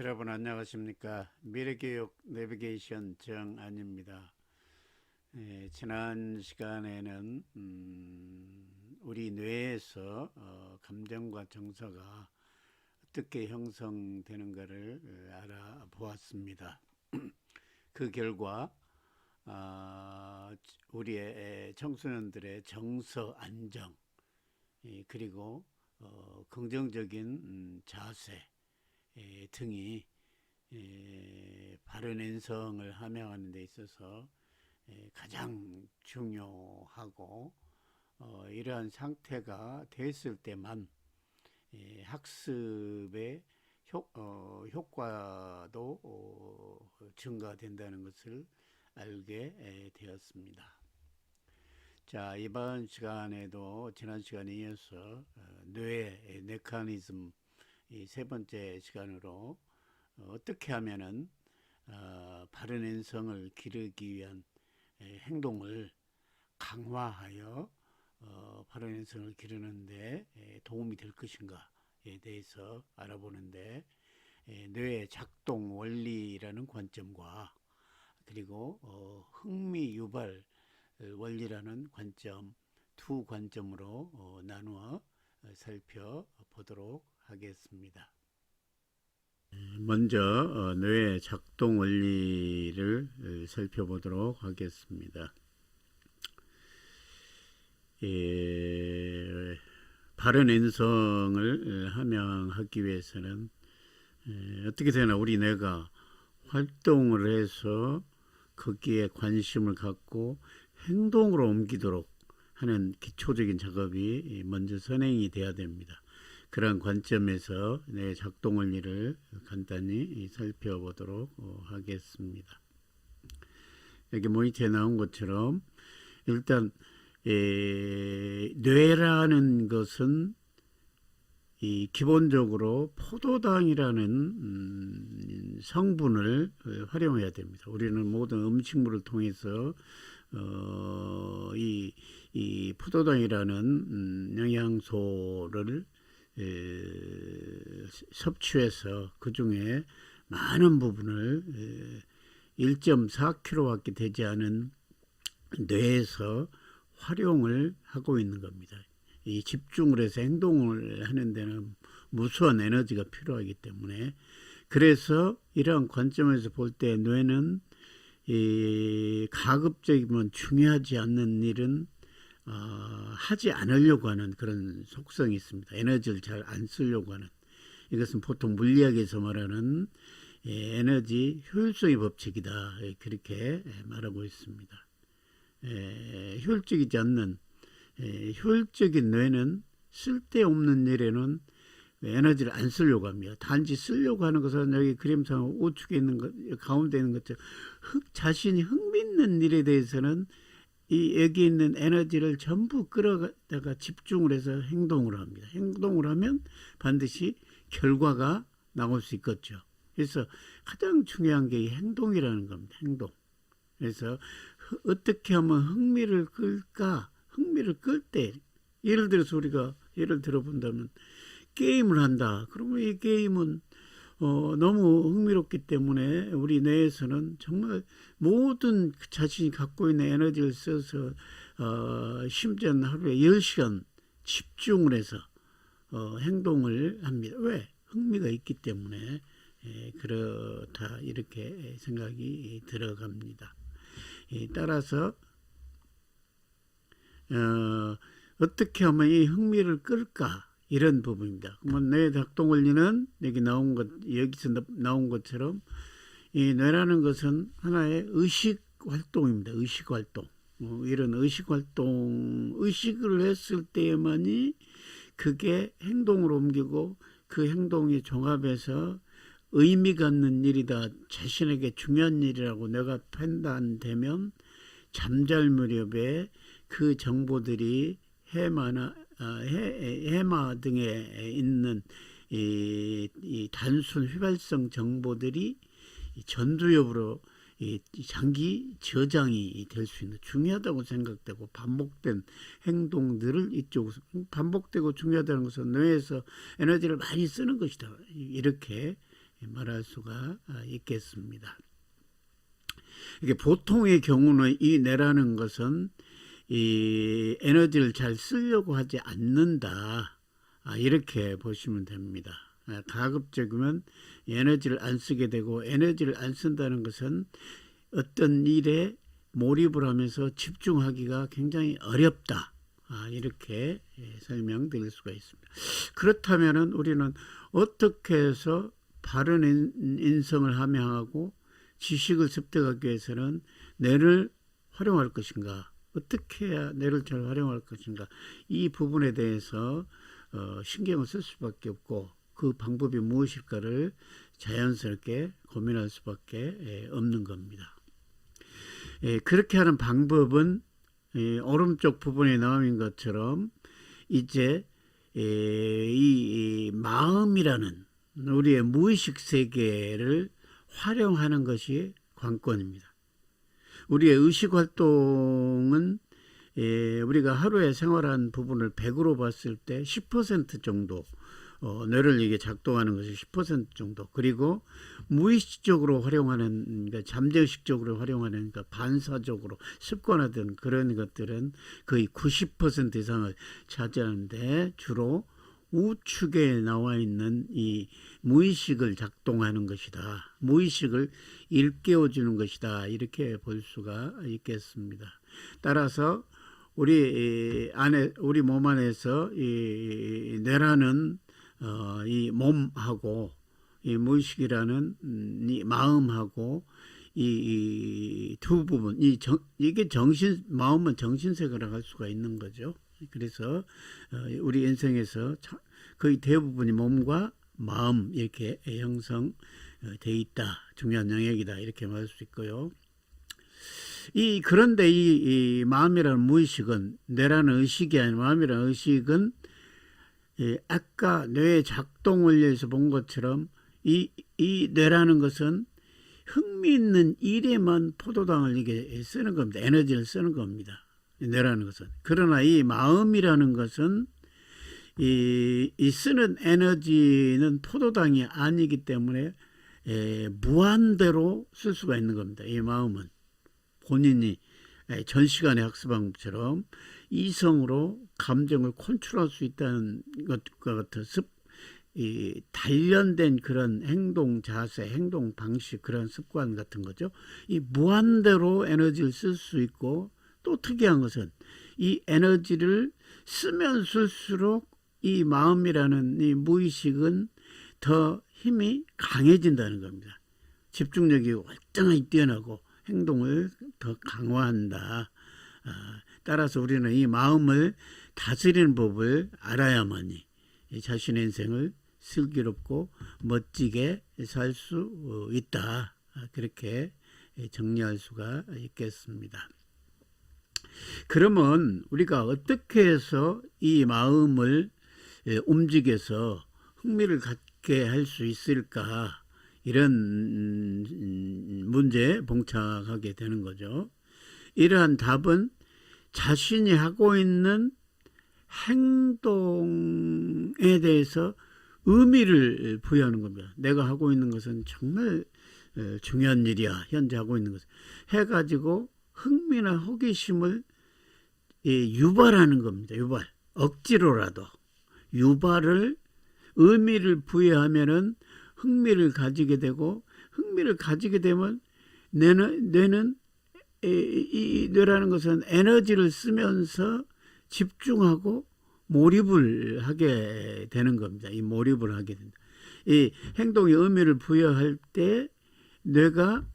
여러분 안녕하십니까? 미래교육 내비게이션 정안입니다. 지난 시간에는 우리 뇌에서 감정과 정서가 어떻게 형성되는가를 알아보았습니다. 그 결과 우리의 청소년들의 정서 안정 그리고 긍정적인 자세 등이 바른 인성을 함양하는 데 있어서 가장 중요하고 이러한 상태가 됐을 때만 학습의 효과도 증가된다는 것을 알게 되었습니다. 자, 이번 시간에도 지난 시간에 이어서 뇌의 메커니즘 이 세 번째 시간으로 어떻게 하면은 바른 인성을 기르기 위한 행동을 강화하여 바른 인성을 기르는데 도움이 될 것인가에 대해서 알아보는데 뇌의 작동 원리라는 관점과 그리고 흥미 유발 원리라는 관점 두 관점으로 나누어 살펴보도록 하겠습니다. 먼저 뇌의 작동 원리를 살펴보도록 하겠습니다. 바른 인성을 함양하기 위해서는 어떻게 되나 우리 뇌가 활동을 해서 거기에 관심을 갖고 행동으로 옮기도록 하는 기초적인 작업이 먼저 선행이 돼야 됩니다. 그런 관점에서 뇌 작동 원리를 간단히 살펴보도록 하겠습니다. 여기 모니터에 나온 것처럼 일단 뇌라는 것은 기본적으로 포도당이라는 성분을 활용해야 됩니다. 우리는 모든 음식물을 통해서 이 포도당이라는 영양소를 섭취해서 그 중에 많은 부분을 1.4kg밖에 되지 않은 뇌에서 활용을 하고 있는 겁니다. 이 집중을 해서 행동을 하는 데는 무수한 에너지가 필요하기 때문에 그래서 이러한 관점에서 볼 때 뇌는 가급적이면 중요하지 않는 일은 하지 않으려고 하는 그런 속성이 있습니다. 에너지를 잘 안 쓰려고 하는 이것은 보통 물리학에서 말하는 에너지 효율성의 법칙이다 그렇게 말하고 있습니다. 효율적이지 않는 효율적인 뇌는 쓸데없는 일에는 에너지를 안 쓰려고 합니다. 단지 쓰려고 하는 것은 여기 그림상 우측에 있는 것 가운데 있는 것처럼 자신이 흥미있는 일에 대해서는 여기 있는 에너지를 전부 끌어다가 집중을 해서 행동을 합니다. 행동을 하면 반드시 결과가 나올 수 있겠죠. 그래서 가장 중요한 게 행동이라는 겁니다. 행동. 그래서 어떻게 하면 흥미를 끌까? 흥미를 끌 때 예를 들어서 우리가 예를 들어본다면 게임을 한다. 그러면 이 게임은 너무 흥미롭기 때문에 우리 뇌에서는 정말 모든 자신이 갖고 있는 에너지를 써서 심지어는 하루에 10시간 집중을 해서 행동을 합니다. 왜? 흥미가 있기 때문에 그렇다 이렇게 생각이 들어갑니다. 따라서 어떻게 하면 이 흥미를 끌까? 이런 부분입니다. 그러면 뇌 작동 원리는 여기서 나온 것처럼 이 뇌라는 것은 하나의 의식 활동입니다. 의식 활동. 이런 의식 활동, 의식을 했을 때만이 그게 행동으로 옮기고 그 행동이 종합해서 의미가 있는 일이다. 자신에게 중요한 일이라고 뇌가 판단되면 잠잘 무렵에 그 정보들이 해마 등에 있는 이 단순 휘발성 정보들이 전두엽으로 장기 저장이 될 수 있는 중요하다고 생각되고 반복된 행동들을 이쪽에서 반복되고 중요하다는 것은 뇌에서 에너지를 많이 쓰는 것이다. 이렇게 말할 수가 있겠습니다. 이게 보통의 경우는 이 뇌라는 것은 이 에너지를 잘 쓰려고 하지 않는다, 이렇게 보시면 됩니다. 가급적이면 에너지를 안 쓰게 되고, 에너지를 안 쓴다는 것은 어떤 일에 몰입을 하면서 집중하기가 굉장히 어렵다, 이렇게 설명드릴 수가 있습니다. 그렇다면 우리는 어떻게 해서 바른 인성을 함양하고 지식을 습득하기 위해서는 뇌를 활용할 것인가, 어떻게 해야 뇌를 잘 활용할 것인가, 이 부분에 대해서 신경을 쓸 수밖에 없고, 그 방법이 무엇일까를 자연스럽게 고민할 수밖에 없는 겁니다. 그렇게 하는 방법은 오른쪽 부분에 나온 것처럼 이제 이 마음이라는 우리의 무의식 세계를 활용하는 것이 관건입니다. 우리의 의식 활동은 우리가 하루에 생활한 부분을 100으로 봤을 때 10% 정도, 뇌를 이게 작동하는 것이 10% 정도, 그리고 무의식적으로 활용하는, 그러니까 잠재의식적으로 활용하는, 그러니까 반사적으로 습관화된 그런 것들은 거의 90% 이상을 차지하는데, 주로 우측에 나와 있는 이 무의식을 작동하는 것이다, 무의식을 일깨워주는 것이다, 이렇게 볼 수가 있겠습니다. 따라서 우리 몸 안에서 이 뇌라는 이 몸하고 이 무의식이라는 이 마음하고 이 두 부분, 이게 마음은 정신세계라고 할 수가 있는 거죠. 그래서 우리 인생에서 거의 대부분이 몸과 마음 이렇게 형성되어 있다, 중요한 영역이다, 이렇게 말할 수 있고요. 그런데 이 마음이라는 무의식은, 뇌라는 의식이 아닌 마음이라는 의식은 아까 뇌의 작동을 위해서 본 것처럼 이 뇌라는 것은 흥미있는 일에만 포도당을 이게 쓰는 겁니다. 에너지를 쓰는 겁니다. 뇌라는 것은. 그러나 이 마음이라는 것은 이 쓰는 에너지는 포도당이 아니기 때문에 무한대로 쓸 수가 있는 겁니다. 이 마음은 본인이 전시간의 학습방법처럼 이성으로 감정을 컨트롤할 수 있다는 것과 같은 단련된 그런 행동 자세, 행동 방식, 그런 습관 같은 거죠. 이 무한대로 에너지를 쓸 수 있고, 또 특이한 것은 이 에너지를 쓰면 쓸수록 이 마음이라는 이 무의식은 더 힘이 강해진다는 겁니다. 집중력이 월등하게 뛰어나고 행동을 더 강화한다. 따라서 우리는 이 마음을 다스리는 법을 알아야만이 자신의 인생을 슬기롭고 멋지게 살 수 있다, 그렇게 정리할 수가 있겠습니다. 그러면 우리가 어떻게 해서 이 마음을 움직여서 흥미를 갖게 할 수 있을까, 이런 문제에 봉착하게 되는 거죠. 이러한 답은 자신이 하고 있는 행동에 대해서 의미를 부여하는 겁니다. 내가 하고 있는 것은 정말 중요한 일이야, 현재 하고 있는 것은, 해가지고 흥미나 호기심을 유발하는 겁니다. 유발. 억지로라도 유발을, 의미를 부여하면은 흥미를 가지게 되고, 흥미를 가지게 되면 뇌는 이 뇌라는 것은 에너지를 쓰면서 집중하고 몰입을 하게 되는 겁니다. 이 몰입을 하게 된다. 이 행동에 의미를 부여할 때 뇌가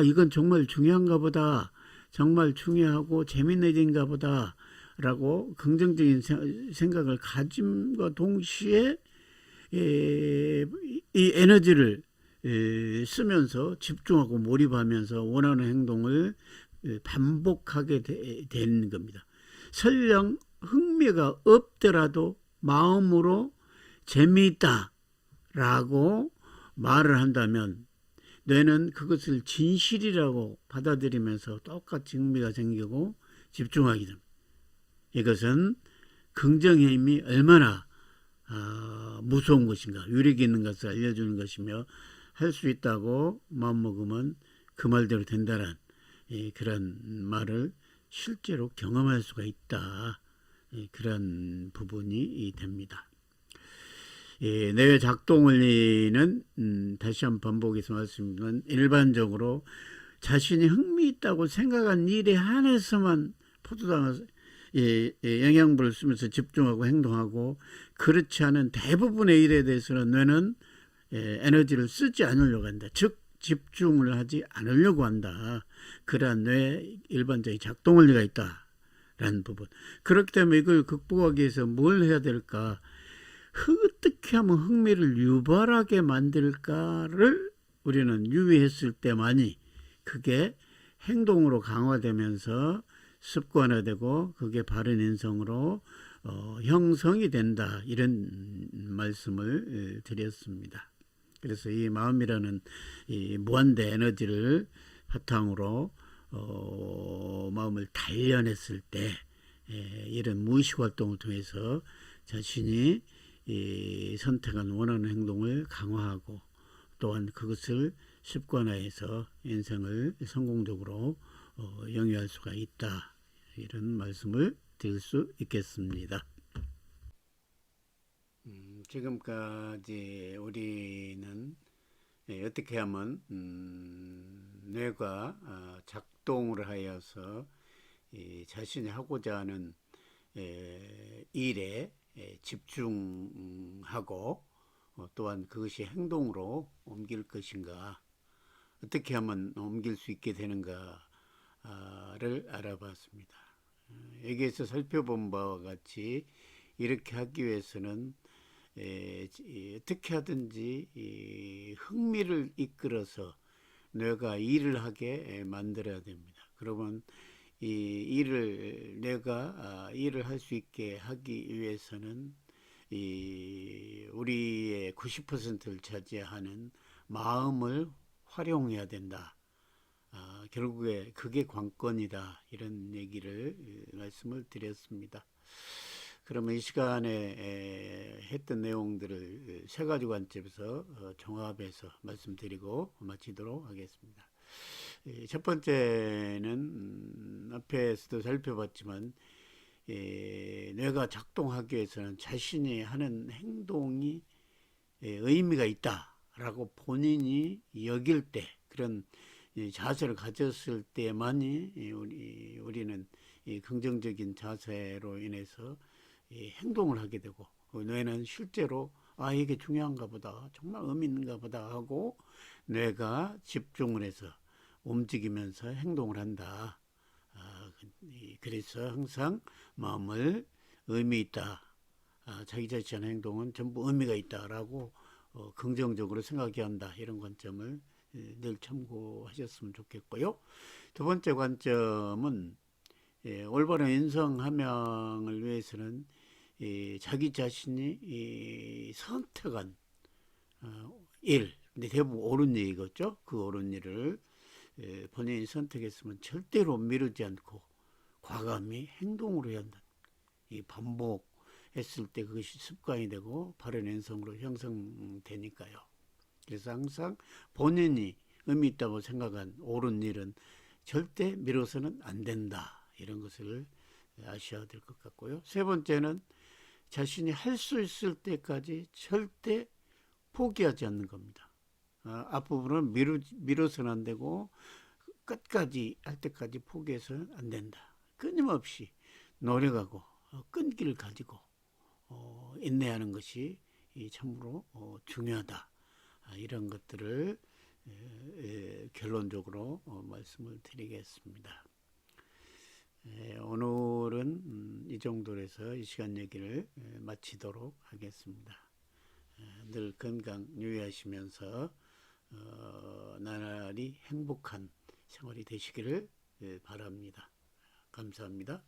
이건 정말 중요한가 보다, 정말 중요하고 재밌는 일인가 보다 라고 긍정적인 생각을 가짐과 동시에 이 에너지를 쓰면서 집중하고 몰입하면서 원하는 행동을 반복하게 되는 겁니다. 설령 흥미가 없더라도 마음으로 재미있다 라고 말을 한다면 뇌는 그것을 진실이라고 받아들이면서 똑같이 흥미가 생기고 집중하게 됩니다. 이것은 긍정의 힘이 얼마나 무서운 것인가, 위력이 있는 것을 알려주는 것이며, 할 수 있다고 마음먹으면 그 말대로 된다는 그런 말을 실제로 경험할 수가 있다. 그런 부분이 됩니다. 뇌의 작동 원리는 다시 한번 반복해서 말씀드리면, 일반적으로 자신이 흥미있다고 생각한 일에 한해서만 포도당을 영양분을 쓰면서 집중하고 행동하고, 그렇지 않은 대부분의 일에 대해서는 뇌는 에너지를 쓰지 않으려고 한다. 즉 집중을 하지 않으려고 한다. 그러한 뇌의 일반적인 작동 원리가 있다라는 부분. 그렇기 때문에 이걸 극복하기 위해서 뭘 해야 될까? 어떻게 하면 흥미를 유발하게 만들까를 우리는 유의했을 때만이 그게 행동으로 강화되면서 습관화되고, 그게 바른 인성으로 형성이 된다. 이런 말씀을 드렸습니다. 그래서 이 마음이라는 이 무한대 에너지를 바탕으로 마음을 단련했을 때, 이런 무의식 활동을 통해서 자신이 선택한 원하는 행동을 강화하고, 또한 그것을 습관화해서 인생을 성공적으로 영위할 수가 있다. 이런 말씀을 드릴 수 있겠습니다. 지금까지 우리는 어떻게 하면 뇌가 작동을 하여서 자신이 하고자 하는 일에 집중하고, 또한 그것이 행동으로 옮길 것인가, 어떻게 하면 옮길 수 있게 되는가를 알아봤습니다. 여기에서 살펴본 바와 같이 이렇게 하기 위해서는 어떻게 하든지 흥미를 이끌어서 뇌가 일을 하게 만들어야 됩니다. 그러면 이 일을 뇌가 일을 할 수 있게 하기 위해서는 우리의 90%를 차지하는 마음을 활용해야 된다. 결국에 그게 관건이다. 이런 얘기를 말씀을 드렸습니다. 그러면 이 시간에 했던 내용들을 세 가지 관점에서 종합해서 말씀드리고 마치도록 하겠습니다. 첫 번째는 앞에서도 살펴봤지만, 뇌가 작동하기 위해서는 자신이 하는 행동이 의미가 있다라고 본인이 여길 때, 그런 자세를 가졌을 때만이 우리는 긍정적인 자세로 인해서 행동을 하게 되고, 뇌는 실제로 이게 중요한가 보다, 정말 의미 있는가 보다 하고 뇌가 집중을 해서 움직이면서 행동을 한다. 그래서 항상 마음을 의미 있다, 자기 자신의 행동은 전부 의미가 있다라고 긍정적으로 생각해야 한다. 이런 관점을 늘 참고하셨으면 좋겠고요. 두 번째 관점은, 올바른 인성 함양을 위해서는 자기 자신이 선택한 일, 근데 대부분 옳은 일이겠죠. 그 옳은 일을 본인이 선택했으면 절대로 미루지 않고 과감히 행동으로 해야 한다. 이 반복했을 때 그것이 습관이 되고 바른 인성으로 형성되니까요. 그래서 항상 본인이 의미 있다고 생각한 옳은 일은 절대 미뤄서는 안 된다. 이런 것을 아셔야 될 것 같고요. 세 번째는, 자신이 할 수 있을 때까지 절대 포기하지 않는 겁니다. 앞부분은 미뤄서는 안 되고, 끝까지 할 때까지 포기해서는 안 된다. 끊임없이 노력하고 끈기를 가지고 인내하는 것이 참으로 중요하다. 이런 것들을 결론적으로 말씀을 드리겠습니다. 오늘은 이 정도로 해서 이 시간 얘기를 마치도록 하겠습니다. 늘 건강 유의하시면서 나날이 행복한 생활이 되시기를 바랍니다. 감사합니다.